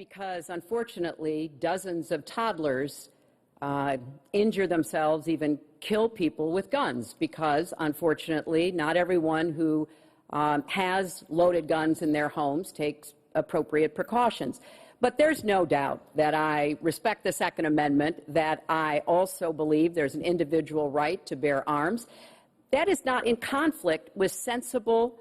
because, unfortunately, dozens of toddlers injure themselves, even kill people with guns, because, unfortunately, not everyone who has loaded guns in their homes takes appropriate precautions. But there's no doubt that I respect the Second Amendment, that I also believe there's an individual right to bear arms. That is not in conflict with sensible,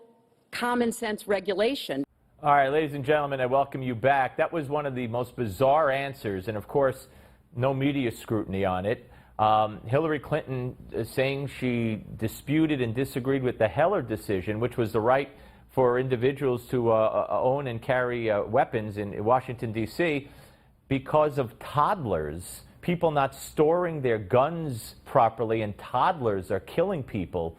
common sense regulation. All right, ladies and gentlemen, I welcome you back. That was one of the most bizarre answers, and of course, no media scrutiny on it. Hillary Clinton saying she disputed and disagreed with the Heller decision, which was the right for individuals to own and carry weapons in Washington, D.C., because of toddlers, people not storing their guns properly, and toddlers are killing people.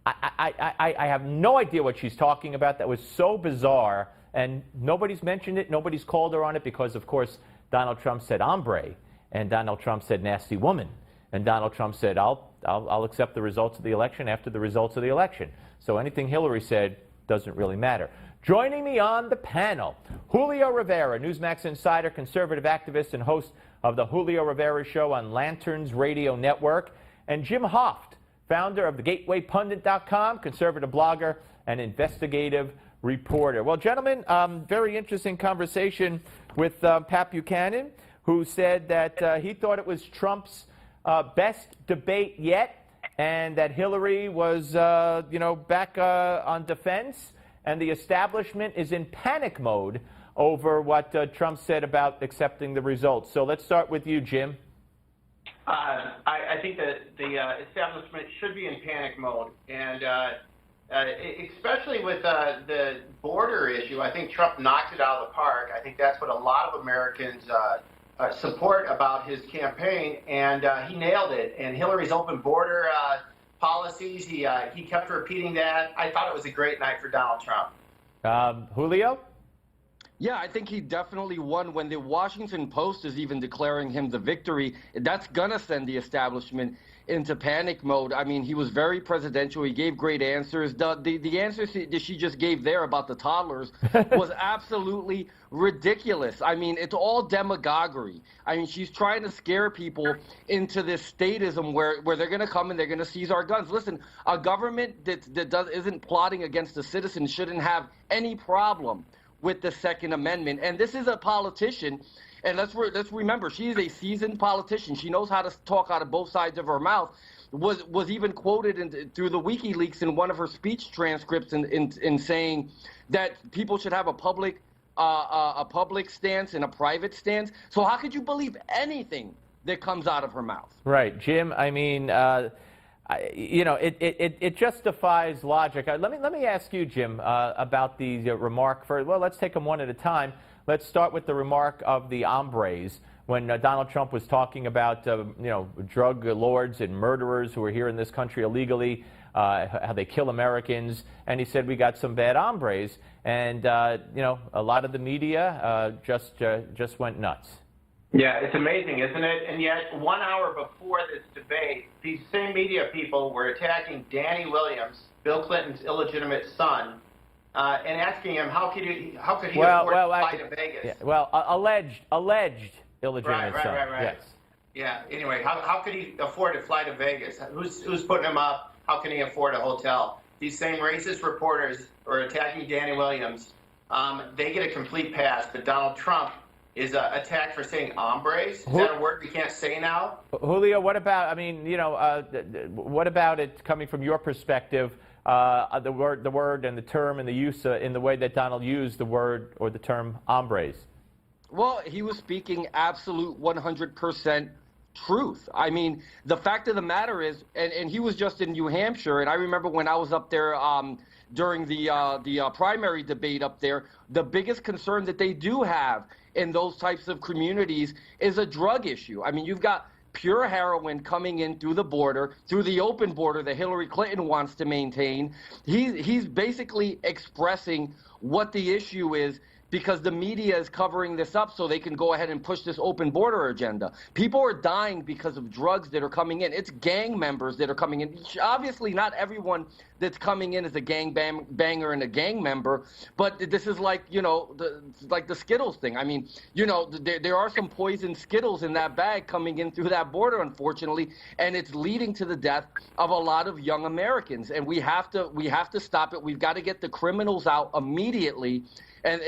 I have no idea what she's talking about. That was so bizarre, and nobody's mentioned it. Nobody's called her on it because, of course, Donald Trump said hombre, and Donald Trump said nasty woman, and Donald Trump said I'll accept the results of the election after the results of the election. So anything Hillary said doesn't really matter. Joining me on the panel, Julio Rivera, Newsmax insider, conservative activist, and host of the Julio Rivera Show on Lanterns Radio Network, and Jim Hoft, founder of thegatewaypundit.com, conservative blogger and investigative reporter. Well, gentlemen, very interesting conversation with Pat Buchanan, who said that he thought it was Trump's best debate yet, and that Hillary was, back on defense, and the establishment is in panic mode over what Trump said about accepting the results. So let's start with you, Jim. I think that the establishment should be in panic mode, and especially with the border issue. I think Trump knocked it out of the park. I think that's what a lot of Americans support about his campaign, and he nailed it. And Hillary's open border policies, he kept repeating that. I thought it was a great night for Donald Trump. Julio? Yeah, I think he definitely won. When the Washington Post is even declaring him the victory, that's going to send the establishment into panic mode. I mean, he was very presidential. He gave great answers. The answers that she just gave there about the toddlers was absolutely ridiculous. I mean, it's all demagoguery. I mean, she's trying to scare people into this statism where they're going to come and they're going to seize our guns. Listen, a government that isn't plotting against the citizens shouldn't have any problem with the Second Amendment. And this is a politician, and let's remember, she is a seasoned politician. She knows how to talk out of both sides of her mouth. Was even quoted through the WikiLeaks in one of her speech transcripts in saying that people should have a public stance and a private stance. So how could you believe anything that comes out of her mouth? Right, Jim. I mean, it just defies logic. Let me ask you, Jim, about the remark. Well, let's take them one at a time. Let's start with the remark of the hombres when Donald Trump was talking about drug lords and murderers who are here in this country illegally, how they kill Americans, and he said we got some bad hombres, and a lot of the media just went nuts. Yeah, it's amazing, isn't it? And yet, 1 hour before this debate, these same media people were attacking Danny Williams, Bill Clinton's illegitimate son, and asking him how could he afford to fly to Vegas? Yeah, alleged illegitimate son. Right. Yes. Yeah. Anyway, how could he afford to fly to Vegas? Who's putting him up? How can he afford a hotel? These same racist reporters are attacking Danny Williams. They get a complete pass, but Donald Trump is attacked for saying hombres. Is that a word we can't say now? Julio, what about? I mean, what about it coming from your perspective? The word and the term and the use in the way that Donald used the word or the term hombres. Well, he was speaking absolute 100% truth. I mean, the fact of the matter is, and he was just in New Hampshire, and I remember when I was up there during the primary debate up there, the biggest concern that they do have in those types of communities is a drug issue. I mean, you've got pure heroin coming in through the border, through the open border that Hillary Clinton wants to maintain. He's basically expressing what the issue is because the media is covering this up so they can go ahead and push this open border agenda. People are dying because of drugs that are coming in. It's gang members that are coming in. Obviously, not everyone that's coming in is a banger and a gang member, but this is like, like the Skittles thing. I mean, there are some poison Skittles in that bag coming in through that border, unfortunately, and it's leading to the death of a lot of young Americans. And we have to stop it. We've got to get the criminals out immediately. And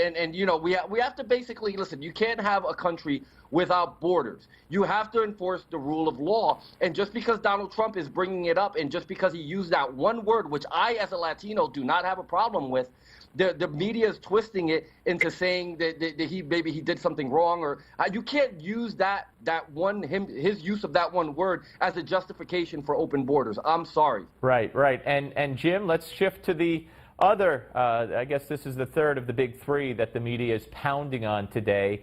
we have to basically, listen, you can't have a country without borders. You have to enforce the rule of law. And just because Donald Trump is bringing it up, and just because he used that one word, which I, as a Latino, do not have a problem with, the media is twisting it into saying that maybe he did something wrong, or you can't use his use of that one word as a justification for open borders. I'm sorry. Right. And Jim, let's shift to the other, I guess this is the third of the big three that the media is pounding on today,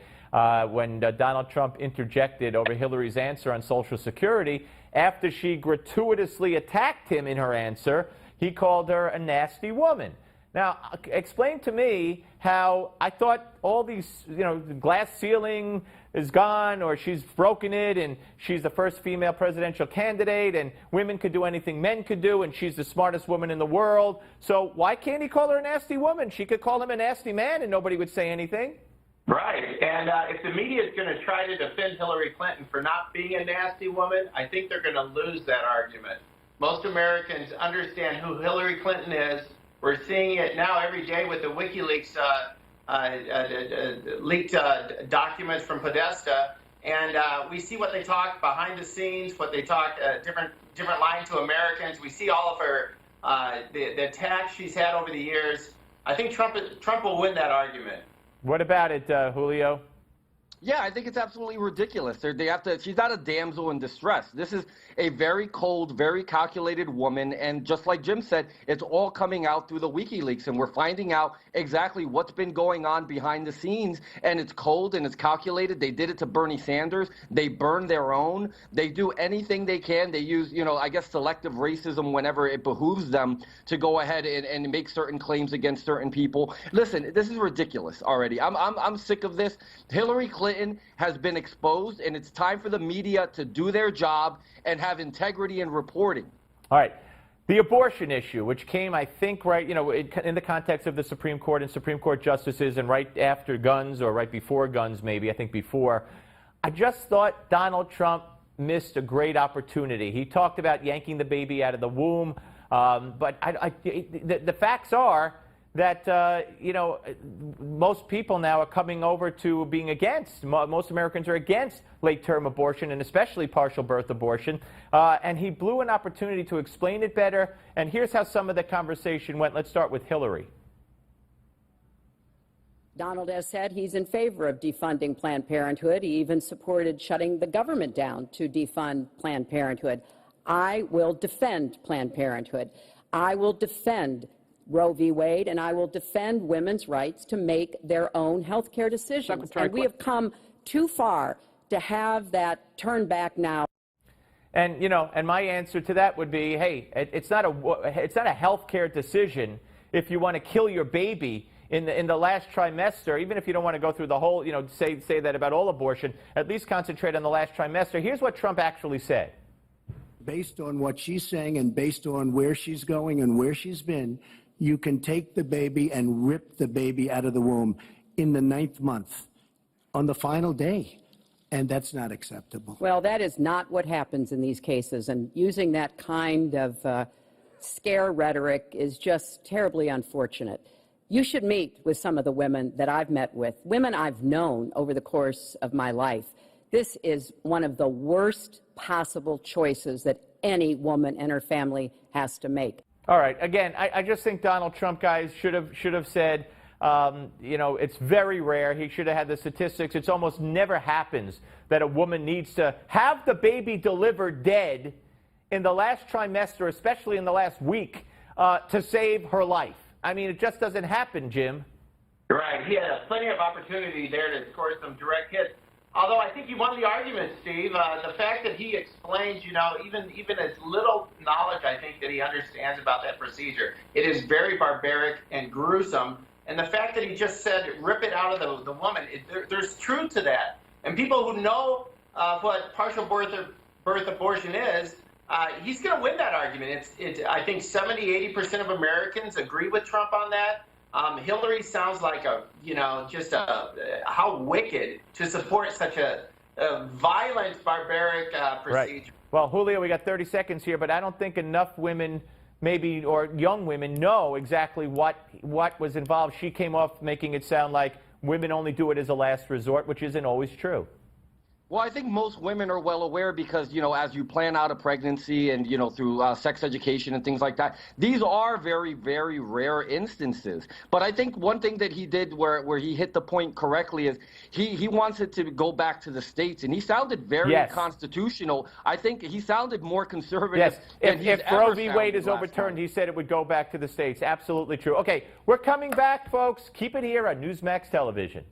when Donald Trump interjected over Hillary's answer on Social Security. After she gratuitously attacked him in her answer, he called her a nasty woman. Now, explain to me how I thought all these, the glass ceiling is gone, or she's broken it, and she's the first female presidential candidate, and women could do anything men could do, and she's the smartest woman in the world. So why can't he call her a nasty woman? She could call him a nasty man, and nobody would say anything. Right. And if the media is going to try to defend Hillary Clinton for not being a nasty woman, I think they're going to lose that argument. Most Americans understand who Hillary Clinton is. We're seeing it now every day with the WikiLeaks leaked documents from Podesta, and we see what they talk behind the scenes, what they talk different line to Americans. We see all of her the attacks she's had over the years. I think Trump will win that argument. What about it, Julio? Yeah, I think it's absolutely ridiculous. She's not a damsel in distress. This is a very cold, very calculated woman, and just like Jim said, it's all coming out through the WikiLeaks, and we're finding out exactly what's been going on behind the scenes, and it's cold and it's calculated. They did it to Bernie Sanders. They burn their own. They do anything they can. They use, I guess, selective racism whenever it behooves them to go ahead and make certain claims against certain people. Listen, this is ridiculous already. I'm sick of this. Hillary Clinton has been exposed, and it's time for the media to do their job and have integrity in reporting. All right. The abortion issue, which came, I think, right, in the context of the Supreme Court and Supreme Court justices, and right after guns, or right before guns, maybe, I think before. I just thought Donald Trump missed a great opportunity. He talked about yanking the baby out of the womb, but the facts are that, most people now are coming over to being against. Most Americans are against late-term abortion, and especially partial birth abortion. And he blew an opportunity to explain it better. And here's how some of the conversation went. Let's start with Hillary. Donald has said he's in favor of defunding Planned Parenthood. He even supported shutting the government down to defund Planned Parenthood. I will defend Planned Parenthood. I will defend Roe v. Wade, and I will defend women's rights to make their own health care decisions. And we have come too far to have that turned back now. And, and my answer to that would be, hey, it's not a health care decision if you want to kill your baby in the last trimester, even if you don't want to go through the whole, say that about all abortion, at least concentrate on the last trimester. Here's what Trump actually said. Based on what she's saying and based on where she's going and where she's been, you can take the baby and rip the baby out of the womb in the 9th month on the final day. And that's not acceptable. Well, that is not what happens in these cases. And using that kind of scare rhetoric is just terribly unfortunate. You should meet with some of the women that I've met with, women I've known over the course of my life. This is one of the worst possible choices that any woman and her family has to make. All right. Again, I just think Donald Trump, guys, should have said, it's very rare. He should have had the statistics. It's almost never happens that a woman needs to have the baby delivered dead in the last trimester, especially in the last week, to save her life. I mean, it just doesn't happen, Jim. Right. He had plenty of opportunity there to score some direct hits. Although I think you won the argument, Steve. The fact that he explains, even as little knowledge I think that he understands about that procedure. It is very barbaric and gruesome. And the fact that he just said, rip it out of the woman, there's truth to that. And people who know what partial birth abortion is, he's going to win that argument. I think 70–80% of Americans agree with Trump on that. Hillary sounds like how wicked to support such a violent, barbaric procedure. Right. Well, Julio, we got 30 seconds here, but I don't think enough women, maybe, or young women, know exactly what was involved. She came off making it sound like women only do it as a last resort, which isn't always true. Well, I think most women are well aware because, as you plan out a pregnancy and, through sex education and things like that, these are very, very rare instances. But I think one thing that he did where he hit the point correctly is he wants it to go back to the states. And he sounded very constitutional. I think he sounded more conservative. Yes, if Roe v. Wade is overturned, he said it would go back to the states. Absolutely true. Okay, we're coming back, folks. Keep it here on Newsmax Television.